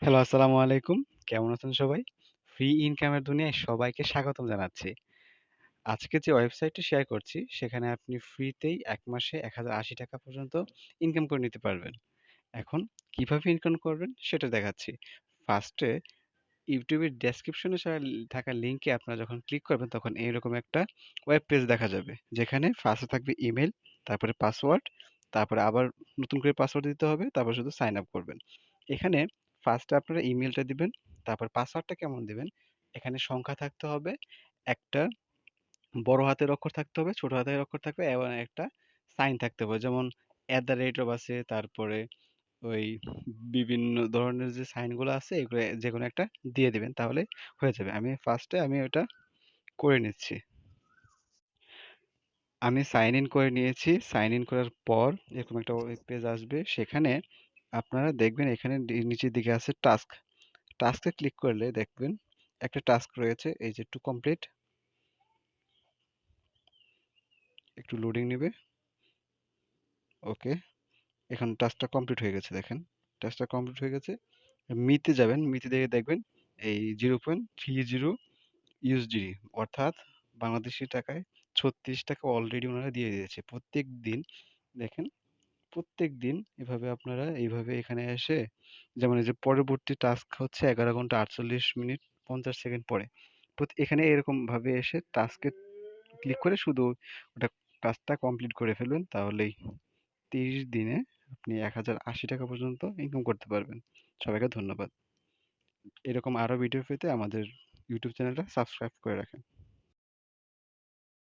Hello, আসসালামু আলাইকুম। কেমন আছেন সবাই? ফ্রি ইনকামের দুনিয়ায় সবাইকে স্বাগতম জানাচ্ছি। আজকে যে ওয়েবসাইটটি শেয়ার করছি, সেখানে আপনি ফ্রিতেই ১ মাসে ৳১,০৮০ পর্যন্ত ইনকাম করে নিতে পারবেন। এখন কিভাবে ইনকাম করবেন সেটা দেখাচ্ছি। ফার্স্টে ইউটিউবের ডেসক্রিপশনে থাকা লিংকে আপনারা যখন ক্লিক করবেন, তখন এইরকম একটা ওয়েব পেজ দেখা যাবে। যেখানে ফার্স্টে থাকবে ইমেইল, তারপরে পাসওয়ার্ড, তারপরে আবার নতুন করে পাসওয়ার্ড দিতে হবে, তারপর শুধু সাইন আপ করবেন। এখানে ফার্স্টে আপনারা ইমেইলটা দিবেন, তারপর পাসওয়ার্ডটা কেমন দিবেন? এখানে সংখ্যা থাকতে হবে, একটা বড় হাতের অক্ষর থাকতে হবে, ছোট হাতের অক্ষর থাকবে এবং একটা সাইন থাকতে হবে। যেমন @ আছে, তারপরে ওই বিভিন্ন ধরনের যে সাইনগুলো আছে এগুলো যেকোনো একটা দিয়ে দিবেন, তাহলে হয়ে যাবে। আমি ওটা করে নিচ্ছি। আমি সাইন ইন করে নিয়েছি। সাইন ইন করার পর এরকম একটা ওয়েব পেজ আসবে। সেখানে আপনারা দেখবেন এখানে নিচের দিকে আছে টাস্ক। টাস্কে ক্লিক করলে দেখবেন একটা টাস্ক রয়েছে, এই যে টু কমপ্লিট। একটু লোডিং নেবে। ওকে, এখন টাস্কটা কমপ্লিট হয়ে গেছে। দেখেন টাস্কটা কমপ্লিট হয়ে গেছে। মিতে যাবেন, মিতে দেখে দেখবেন এই 0.30 ইউএসডি, অর্থাৎ বাংলাদেশী টাকায় ৳৩৬ অলরেডি ওনারা দিয়ে দিয়েছে। প্রত্যেক দিন দেখেন, প্রত্যেক দিন এভাবে আপনারা এইভাবে এখানে এসে, যেমন এই যে পরবর্তী টাস্ক হচ্ছে 11 ঘন্টা 48 মিনিট 50 সেকেন্ড পরে। এখানে এরকম ভাবে এসে টাস্কে ক্লিক করে শুধু ওটা টাস্কটা কমপ্লিট করে ফেলবেন, তাহলেই 30 দিনে আপনি ৳১,০৮০ পর্যন্ত ইনকাম করতে পারবেন। সবাইকে ধন্যবাদ। এরকম আরো ভিডিও পেতে আমাদের ইউটিউব চ্যানেলটা সাবস্ক্রাইব করে রাখেন।